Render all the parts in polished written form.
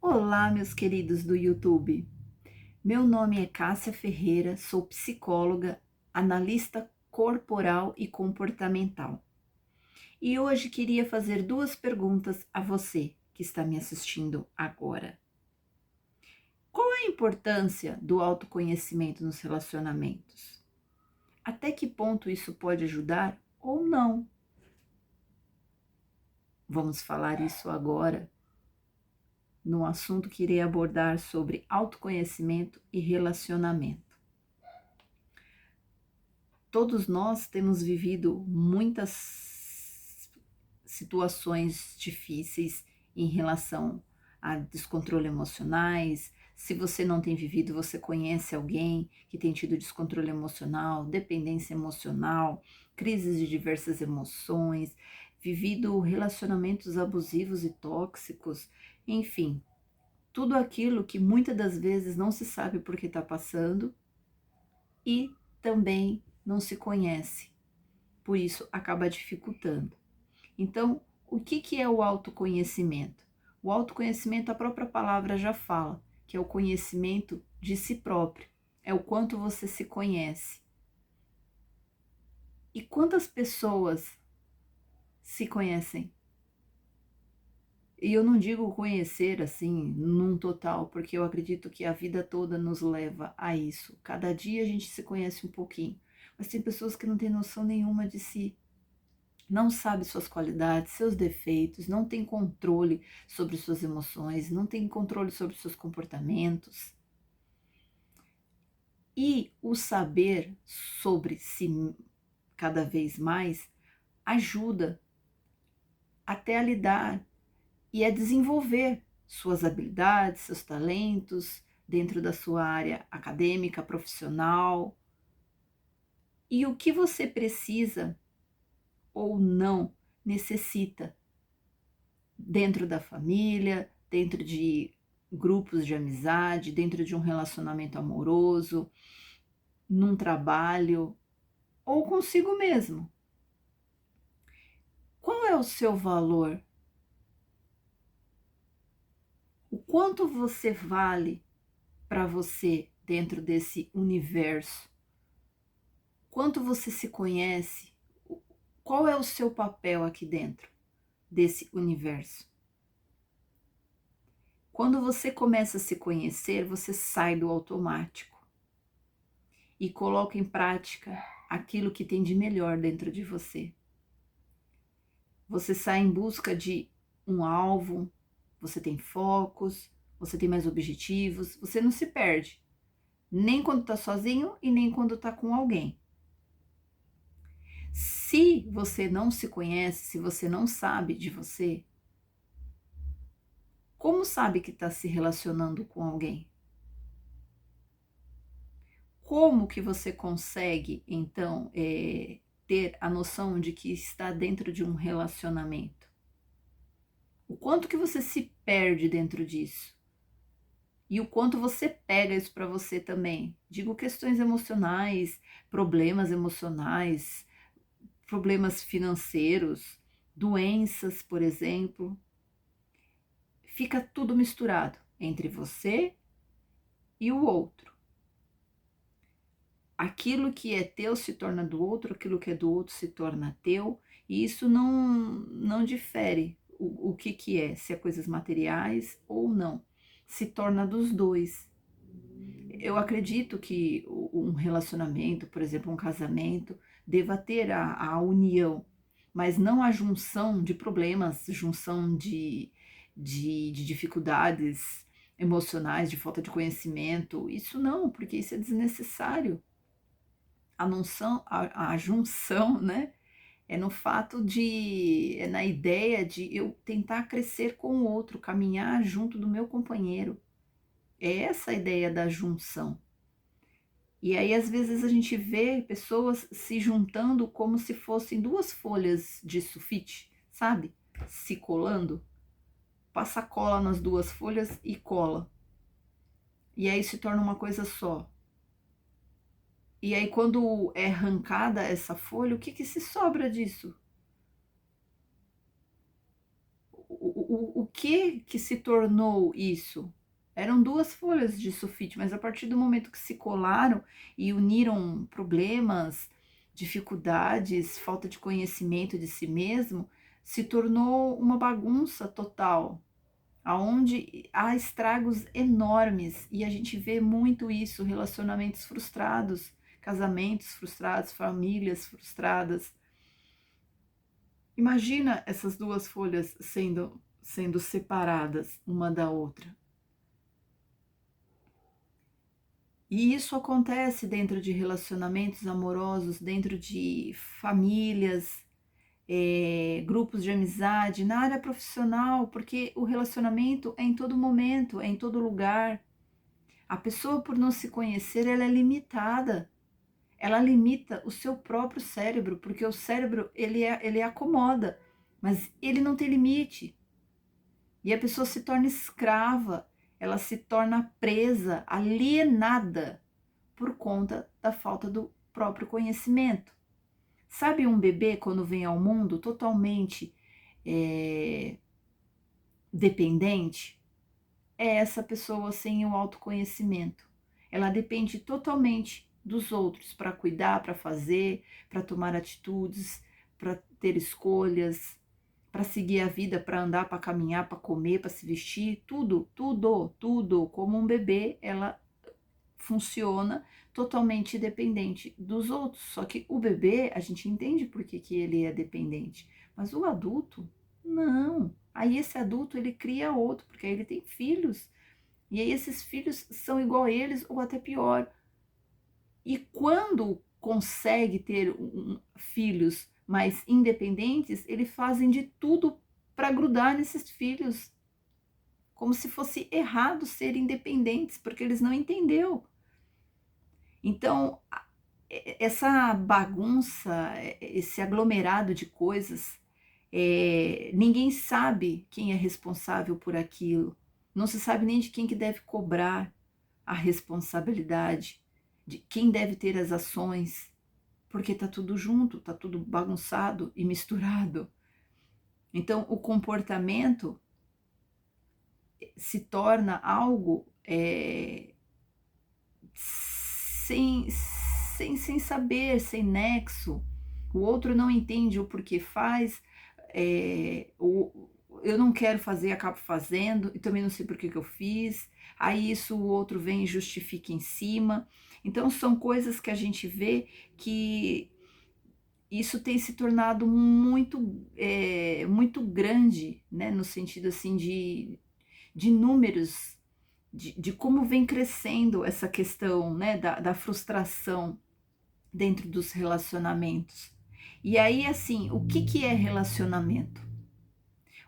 Olá, meus queridos do YouTube. Meu nome é Cássia Ferreira, sou psicóloga, analista corporal e comportamental. E hoje queria fazer duas perguntas a você que está me assistindo agora. Qual é a importância do autoconhecimento nos relacionamentos? Até que ponto isso pode ajudar ou não? Vamos falar isso agora no assunto que irei abordar sobre autoconhecimento e relacionamento. Todos nós temos vivido muitas situações difíceis em relação a descontrole emocionais. Se você não tem vivido, você conhece alguém que tem tido descontrole emocional, dependência emocional, crises de diversas emoções, vivido relacionamentos abusivos e tóxicos, enfim, tudo aquilo que muitas das vezes não se sabe por que está passando e também não se conhece, por isso acaba dificultando. Então, o que é o autoconhecimento? O autoconhecimento, a própria palavra já fala, que é o conhecimento de si próprio, é o quanto você se conhece. E quantas pessoas se conhecem? E eu não digo conhecer assim, num total, porque eu acredito que a vida toda nos leva a isso. Cada dia a gente se conhece um pouquinho. Mas tem pessoas que não têm noção nenhuma de si, não sabe suas qualidades, seus defeitos, não tem controle sobre suas emoções, não tem controle sobre seus comportamentos. E o saber sobre si cada vez mais ajuda até a lidar e a desenvolver suas habilidades, seus talentos dentro da sua área acadêmica, profissional. E o que você precisa ou não necessita dentro da família, dentro de grupos de amizade, dentro de um relacionamento amoroso, num trabalho ou consigo mesmo. Qual é o seu valor? O quanto você vale para você dentro desse universo? Quanto você se conhece? Qual é o seu papel aqui dentro desse universo? Quando você começa a se conhecer, você sai do automático e coloca em prática aquilo que tem de melhor dentro de você. Você sai em busca de um alvo, você tem focos, você tem mais objetivos, você não se perde, nem quando está sozinho e nem quando está com alguém. Se você não se conhece, se você não sabe de você, como sabe que está se relacionando com alguém? Como que você consegue, então, ter a noção de que está dentro de um relacionamento? O quanto que você se perde dentro disso? E o quanto você pega isso para você também? Digo questões emocionais, problemas financeiros, doenças, por exemplo. Fica tudo misturado entre você e o outro. Aquilo que é teu se torna do outro, aquilo que é do outro se torna teu, e isso não difere o que é, se é coisas materiais ou não, se torna dos dois. Eu acredito que um relacionamento, por exemplo, um casamento, deva ter a união, mas não a junção de problemas, junção de dificuldades emocionais, de falta de conhecimento. Isso não, porque isso é desnecessário. A junção, né? É no fato é na ideia de eu tentar crescer com o outro, caminhar junto do meu companheiro. É essa a ideia da junção. E aí, às vezes, a gente vê pessoas se juntando como se fossem duas folhas de sulfite, sabe? Se colando. Passa cola nas duas folhas e cola. E aí se torna uma coisa só. E aí, quando é arrancada essa folha, o que se sobra disso? que se tornou isso? Eram duas folhas de sulfite, mas a partir do momento que se colaram e uniram problemas, dificuldades, falta de conhecimento de si mesmo, se tornou uma bagunça total, aonde há estragos enormes e a gente vê muito isso, relacionamentos frustrados, casamentos frustrados, famílias frustradas. Imagina essas duas folhas sendo separadas uma da outra. E isso acontece dentro de relacionamentos amorosos, dentro de famílias, grupos de amizade, na área profissional, porque o relacionamento é em todo momento, é em todo lugar. A pessoa, por não se conhecer, ela é limitada. Ela limita o seu próprio cérebro, porque o cérebro, ele acomoda, mas ele não tem limite. E a pessoa se torna escrava, ela se torna presa, alienada, por conta da falta do próprio conhecimento. Sabe um bebê quando vem ao mundo totalmente dependente? É essa pessoa sem o autoconhecimento. Ela depende totalmente dos outros para cuidar, para fazer, para tomar atitudes, para ter escolhas, para seguir a vida, para andar, para caminhar, para comer, para se vestir, tudo, tudo, tudo. Como um bebê, ela funciona totalmente dependente dos outros. Só que o bebê, a gente entende por que ele é dependente, mas o adulto, não. Aí esse adulto, ele cria outro, porque aí ele tem filhos, e aí esses filhos são igual a eles ou até pior. E quando consegue ter filhos mais independentes, eles fazem de tudo para grudar nesses filhos, como se fosse errado ser independentes, porque eles não entenderam. Então, essa bagunça, esse aglomerado de coisas, ninguém sabe quem é responsável por aquilo. Não se sabe nem de quem que deve cobrar a responsabilidade, de quem deve ter as ações, porque tá tudo junto, tá tudo bagunçado e misturado. Então, o comportamento se torna algo sem saber, sem nexo. O outro não entende o porquê faz, eu não quero fazer, acabo fazendo, e também não sei por que eu fiz. Aí isso o outro vem e justifica em cima. Então são coisas que a gente vê que isso tem se tornado muito grande, né, no sentido assim de números, de como vem crescendo essa questão, né, da frustração dentro dos relacionamentos. E aí, assim, o que é relacionamento?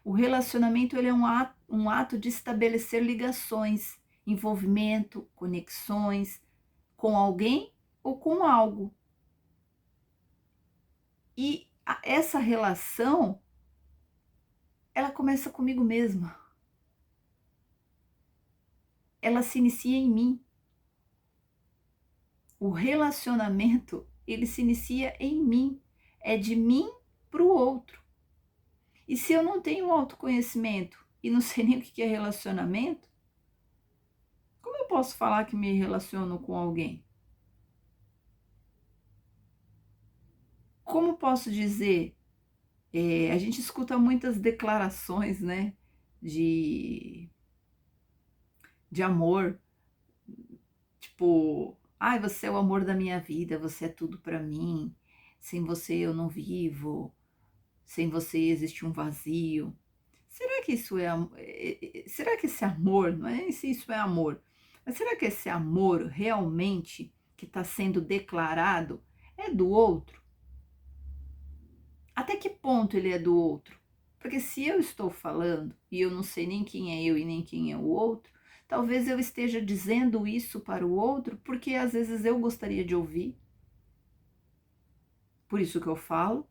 O relacionamento, ele é um ato de estabelecer ligações, envolvimento, conexões com alguém ou com algo. E essa relação, ela começa comigo mesma. Ela se inicia em mim. O relacionamento, ele se inicia em mim. É de mim para o outro. E se eu não tenho autoconhecimento e não sei nem o que é relacionamento, como eu posso falar que me relaciono com alguém? Como posso dizer? A gente escuta muitas declarações, né, de, de amor, tipo, ai, você é o amor da minha vida, você é tudo para mim, sem você eu não vivo, sem você existe um vazio. Será que isso será que esse amor, não é nem se isso é amor, mas será que esse amor realmente que está sendo declarado é do outro? Até que ponto ele é do outro? Porque se eu estou falando e eu não sei nem quem é eu e nem quem é o outro, talvez eu esteja dizendo isso para o outro porque às vezes eu gostaria de ouvir, por isso que eu falo,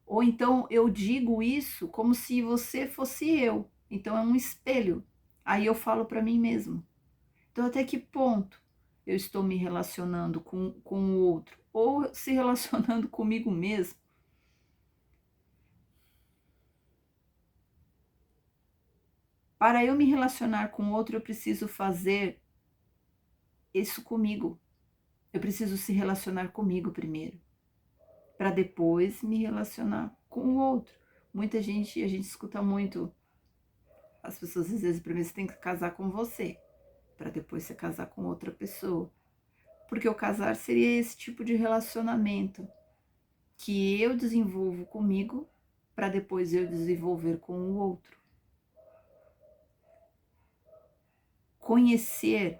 ou então eu digo isso como se você fosse eu, então é um espelho. Aí eu falo para mim mesmo. Então, até que ponto eu estou me relacionando com o outro ou se relacionando comigo mesmo? Para eu me relacionar com outro, eu preciso fazer isso comigo. Eu preciso se relacionar comigo primeiro, para depois me relacionar com o outro. Muita gente, a gente escuta muito, as pessoas às vezes, primeiro você tem que casar com você, para depois você casar com outra pessoa. Porque o casar seria esse tipo de relacionamento que eu desenvolvo comigo, para depois eu desenvolver com o outro. Conhecer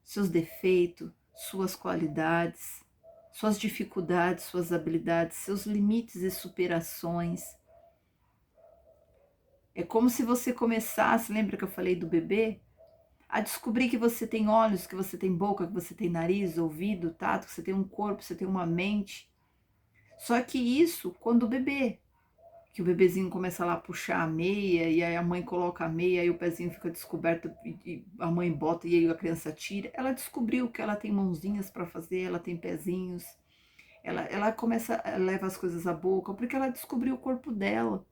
seus defeitos, suas qualidades, suas dificuldades, suas habilidades, seus limites e superações. É como se você começasse, lembra que eu falei do bebê? A descobrir que você tem olhos, que você tem boca, que você tem nariz, ouvido, tato, que você tem um corpo, que você tem uma mente. Só que isso quando o bebê, que o bebezinho começa lá a puxar a meia, e aí a mãe coloca a meia, e o pezinho fica descoberto, e a mãe bota, e aí a criança tira. Ela descobriu que ela tem mãozinhas para fazer, ela tem pezinhos, ela começa, leva as coisas à boca, porque ela descobriu o corpo dela.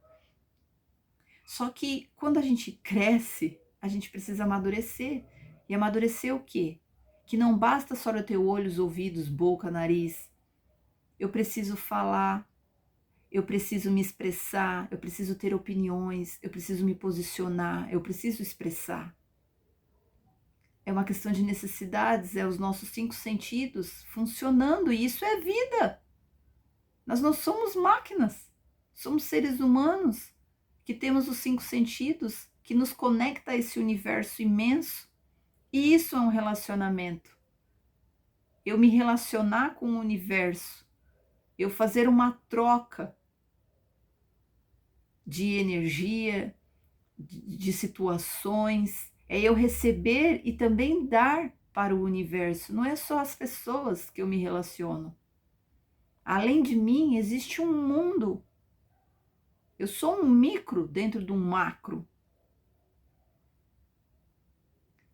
Só que quando a gente cresce, a gente precisa amadurecer. E amadurecer o quê? Que não basta só eu ter olhos, ouvidos, boca, nariz. Eu preciso falar, eu preciso me expressar, eu preciso ter opiniões, eu preciso me posicionar, eu preciso expressar. É uma questão de necessidades, é os nossos 5 sentidos funcionando, e isso é vida. Nós não somos máquinas, somos seres humanos que temos os 5 sentidos, que nos conecta a esse universo imenso, e isso é um relacionamento. Eu me relacionar com o universo, eu fazer uma troca de energia, de situações, é eu receber e também dar para o universo. Não é só as pessoas que eu me relaciono. Além de mim, existe um mundo. Eu sou um micro dentro de um macro.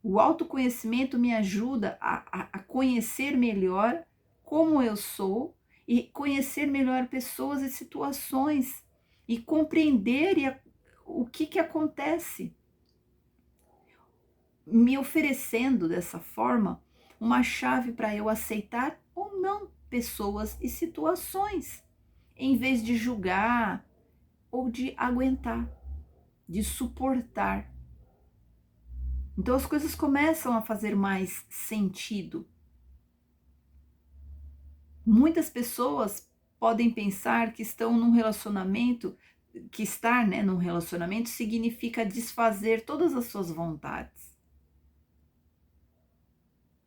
O autoconhecimento me ajuda a conhecer melhor como eu sou e conhecer melhor pessoas e situações e compreender o que acontece, me oferecendo dessa forma uma chave para eu aceitar ou não pessoas e situações, em vez de julgar ou de aguentar, de suportar. Então as coisas começam a fazer mais sentido. Muitas pessoas podem pensar que estão num relacionamento, que estar, né, num relacionamento significa desfazer todas as suas vontades.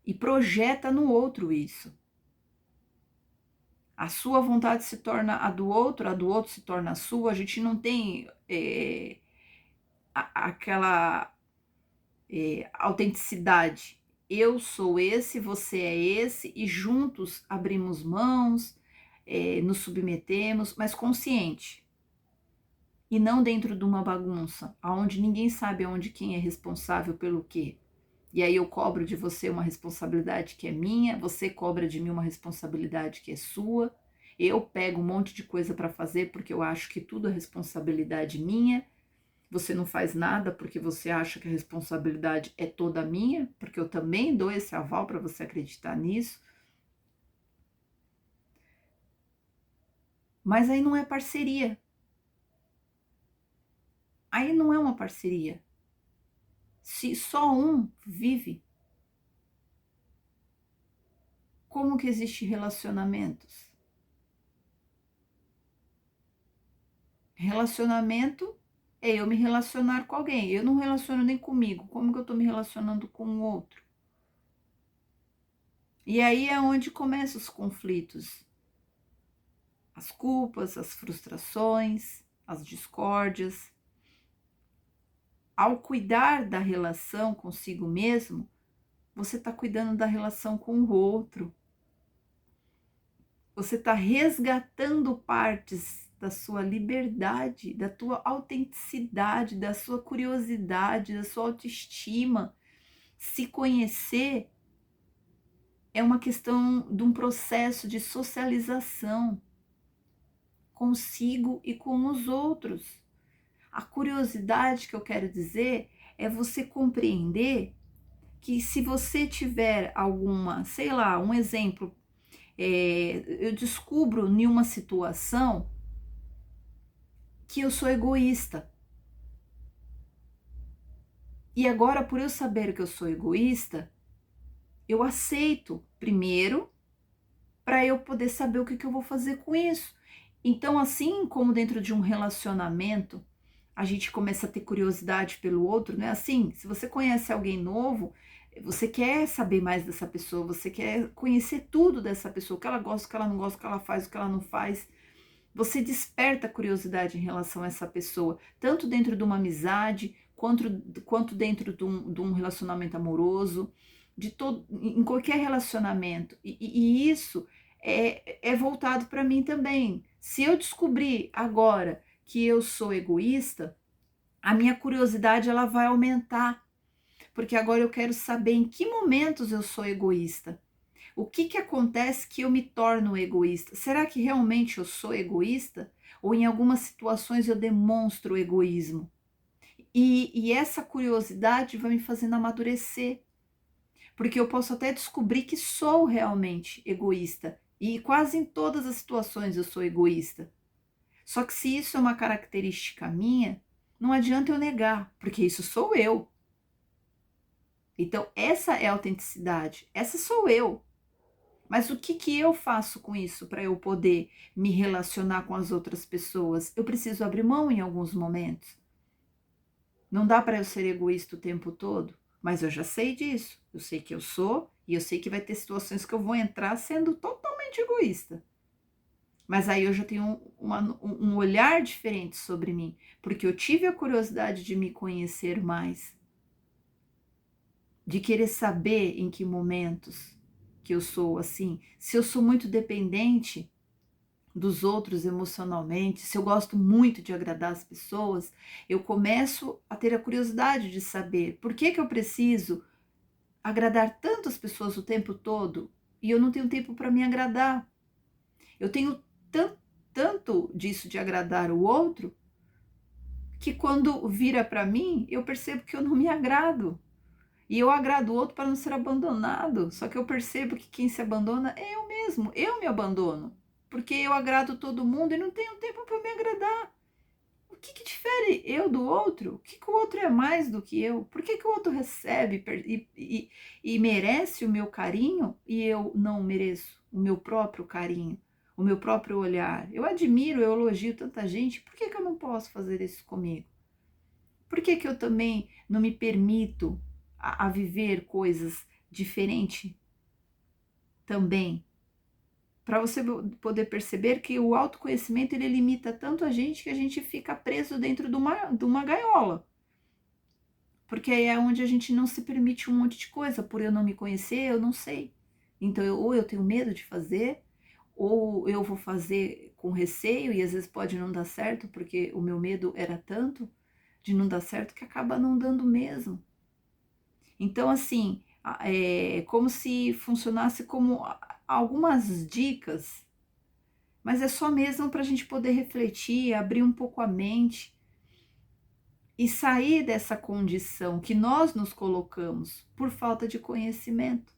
E projeta no outro isso. A sua vontade se torna a do outro se torna a sua. A gente não tem aquela autenticidade. Eu sou esse, você é esse, e juntos abrimos mãos, nos submetemos, mas consciente. E não dentro de uma bagunça, onde ninguém sabe onde quem é responsável pelo quê. E aí eu cobro de você uma responsabilidade que é minha, você cobra de mim uma responsabilidade que é sua. Eu pego um monte de coisa para fazer porque eu acho que tudo é responsabilidade minha. Você não faz nada porque você acha que a responsabilidade é toda minha, porque eu também dou esse aval para você acreditar nisso. Mas aí não é parceria. Aí não é uma parceria. Se só um vive, como que existe relacionamentos? Relacionamento é eu me relacionar com alguém. Eu não relaciono nem comigo. Como que eu estou me relacionando com o outro? E aí é onde começam os conflitos. As culpas, as frustrações, as discórdias. Ao cuidar da relação consigo mesmo, você está cuidando da relação com o outro. Você está resgatando partes da sua liberdade, da tua autenticidade, da sua curiosidade, da sua autoestima. Se conhecer é uma questão de um processo de socialização consigo e com os outros. A curiosidade que eu quero dizer é você compreender que se você tiver alguma, sei lá, um exemplo, eu descubro em uma situação que eu sou egoísta. E agora, por eu saber que eu sou egoísta, eu aceito primeiro para eu poder saber o que, que eu vou fazer com isso. Então, assim como dentro de um relacionamento, a gente começa a ter curiosidade pelo outro, né? Assim, se você conhece alguém novo, você quer saber mais dessa pessoa, você quer conhecer tudo dessa pessoa, o que ela gosta, o que ela não gosta, o que ela faz, o que ela não faz. Você desperta curiosidade em relação a essa pessoa, tanto dentro de uma amizade, quanto dentro de um relacionamento amoroso, em qualquer relacionamento. E isso é voltado para mim também. Se eu descobrir agora que eu sou egoísta, a minha curiosidade ela vai aumentar, porque agora eu quero saber em que momentos eu sou egoísta. O que que acontece que eu me torno egoísta? Será que realmente eu sou egoísta? Ou em algumas situações eu demonstro egoísmo? E essa curiosidade vai me fazendo amadurecer, porque eu posso até descobrir que sou realmente egoísta. E quase em todas as situações eu sou egoísta. Só que se isso é uma característica minha, não adianta eu negar, porque isso sou eu. Então, essa é a autenticidade, essa sou eu. Mas o que que eu faço com isso para eu poder me relacionar com as outras pessoas? Eu preciso abrir mão em alguns momentos. Não dá para eu ser egoísta o tempo todo, mas eu já sei disso. Eu sei que eu sou e eu sei que vai ter situações que eu vou entrar sendo totalmente egoísta. Mas aí eu já tenho um olhar diferente sobre mim, porque eu tive a curiosidade de me conhecer mais, de querer saber em que momentos que eu sou assim. Se eu sou muito dependente dos outros emocionalmente, se eu gosto muito de agradar as pessoas, eu começo a ter a curiosidade de saber por que que eu preciso agradar tantas pessoas o tempo todo e eu não tenho tempo para me agradar. Eu tenho tanto disso de agradar o outro que quando vira para mim, eu percebo que eu não me agrado. E eu agrado o outro para não ser abandonado. Só que eu percebo que quem se abandona é eu mesmo. Eu me abandono. Porque eu agrado todo mundo e não tenho tempo para me agradar. O que que difere eu do outro? O que que o outro é mais do que eu? Por que que o outro recebe e merece o meu carinho e eu não mereço o meu próprio carinho, o meu próprio olhar? Eu admiro, eu elogio tanta gente. Por que que eu não posso fazer isso comigo? Por que que eu também não me permito a viver coisas diferentes também? Para você poder perceber que o autoconhecimento ele limita tanto a gente que a gente fica preso dentro de uma gaiola. Porque aí é onde a gente não se permite um monte de coisa. Por eu não me conhecer, eu não sei. Então, ou eu tenho medo de fazer, ou eu vou fazer com receio e às vezes pode não dar certo, porque o meu medo era tanto de não dar certo que acaba não dando mesmo. Então, assim, é como se funcionasse como algumas dicas, mas é só mesmo para a gente poder refletir, abrir um pouco a mente e sair dessa condição que nós nos colocamos por falta de conhecimento.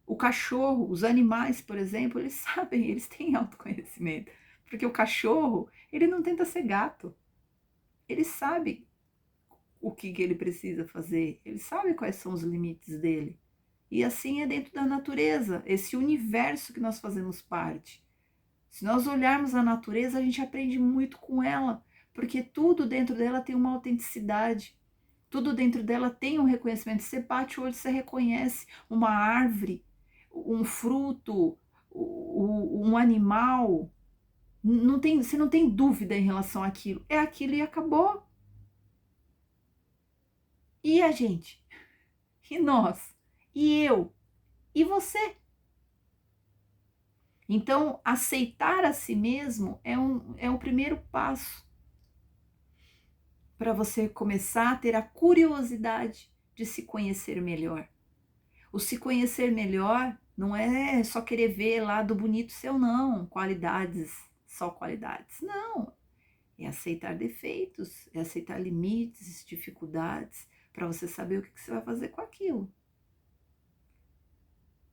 O cachorro, os animais, por exemplo, eles sabem, eles têm autoconhecimento, porque o cachorro, ele não tenta ser gato, ele sabe o que ele precisa fazer, ele sabe quais são os limites dele. E assim é dentro da natureza, esse universo que nós fazemos parte. Se nós olharmos a natureza, a gente aprende muito com ela, porque tudo dentro dela tem uma autenticidade, tudo dentro dela tem um reconhecimento. Você bate o olho, você reconhece uma árvore, um fruto, um animal. Não tem, você não tem dúvida em relação àquilo. É aquilo e acabou. E a gente? E nós? E eu? E você? Então, aceitar a si mesmo é um primeiro passo para você começar a ter a curiosidade de se conhecer melhor. O se conhecer melhor não é só querer ver lado bonito seu, não, qualidades, só qualidades. Não, É aceitar defeitos, é aceitar limites, dificuldades, para você saber o que você vai fazer com aquilo.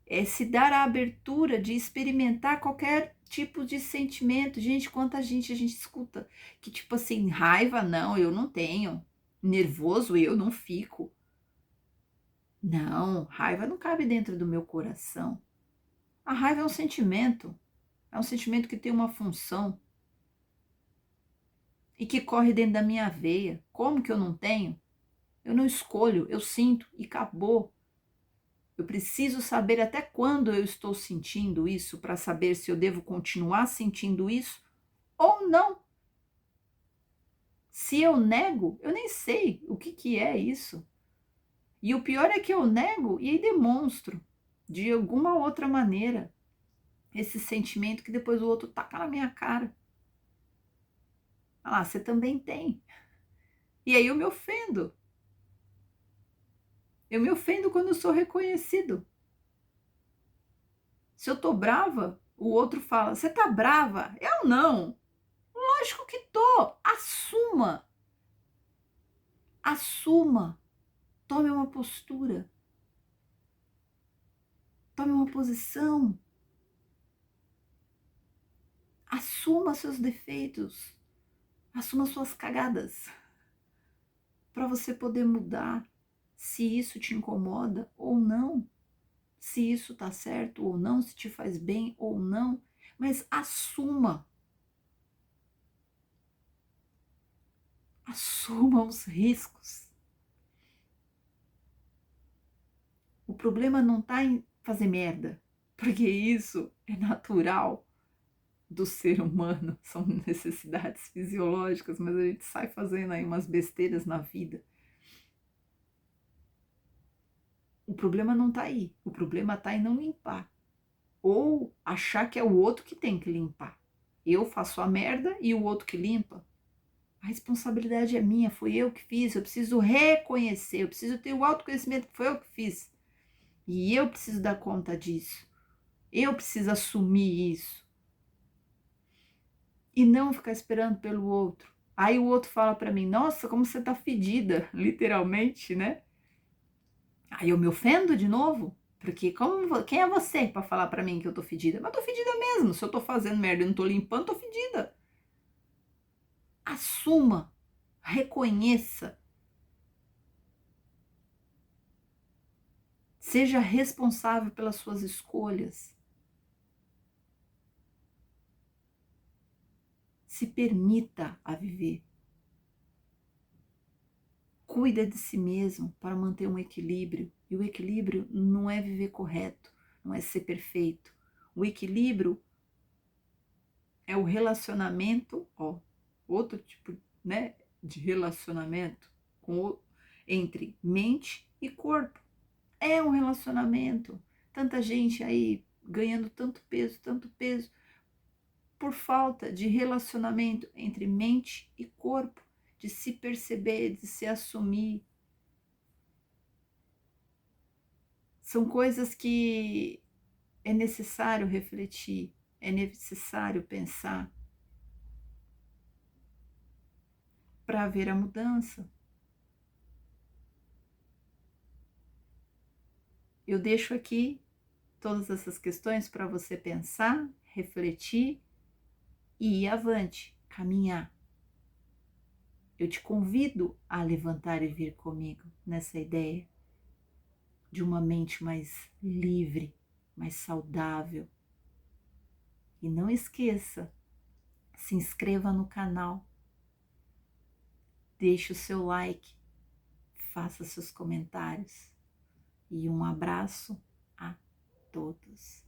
É se dar a abertura de experimentar qualquer tipo de sentimento. Gente, quanta gente a gente escuta que tipo assim, raiva não, eu não tenho. Nervoso eu não fico. Não, raiva não cabe dentro do meu coração. A raiva é um sentimento que tem uma função e que corre dentro da minha veia. Como que eu não tenho? Eu não escolho, eu sinto e acabou. Eu preciso saber até quando eu estou sentindo isso para saber se eu devo continuar sentindo isso ou não. Se eu nego, eu nem sei o que é isso. E o pior é que eu nego e aí demonstro de alguma outra maneira esse sentimento que depois o outro taca na minha cara. Ah lá, você também tem. E aí eu me ofendo. Eu me ofendo quando eu sou reconhecido. Se eu tô brava, o outro fala: "Você tá brava?" Eu não. Lógico que tô. Assuma. Assuma. Tome uma postura. Tome uma posição. Assuma seus defeitos. Assuma suas cagadas. Para você poder mudar se isso te incomoda ou não. Se isso tá certo ou não, se te faz bem ou não. Mas assuma. Assuma os riscos. O problema não está em fazer merda, porque isso é natural do ser humano, são necessidades fisiológicas, mas a gente sai fazendo aí umas besteiras na vida. O problema não está aí, o problema está em não limpar, ou achar que é o outro que tem que limpar. Eu faço a merda e o outro que limpa. A responsabilidade é minha, foi eu que fiz, eu preciso reconhecer, eu preciso ter o autoconhecimento que foi eu que fiz. E eu preciso dar conta disso. Eu preciso assumir isso. E não ficar esperando pelo outro. Aí o outro fala para mim: "Nossa, como você tá fedida", literalmente, né? Aí eu me ofendo de novo, porque quem é você para falar para mim que eu tô fedida? Mas tô fedida mesmo. Se eu tô fazendo merda e não tô limpando, tô fedida. Assuma, reconheça. Seja responsável pelas suas escolhas. Se permita a viver. Cuida de si mesmo para manter um equilíbrio. E o equilíbrio não é viver correto, não é ser perfeito. O equilíbrio é o relacionamento, ó, outro tipo, né, de relacionamento entre mente e corpo. É um relacionamento. Tanta gente aí ganhando tanto peso por falta de relacionamento entre mente e corpo, de se perceber, de se assumir. São coisas que é necessário refletir, é necessário pensar para haver a mudança. Eu deixo aqui todas essas questões para você pensar, refletir e ir avante, caminhar. Eu te convido a levantar e vir comigo nessa ideia de uma mente mais livre, mais saudável. E não esqueça, se inscreva no canal, deixe o seu like, faça seus comentários e um abraço a todos.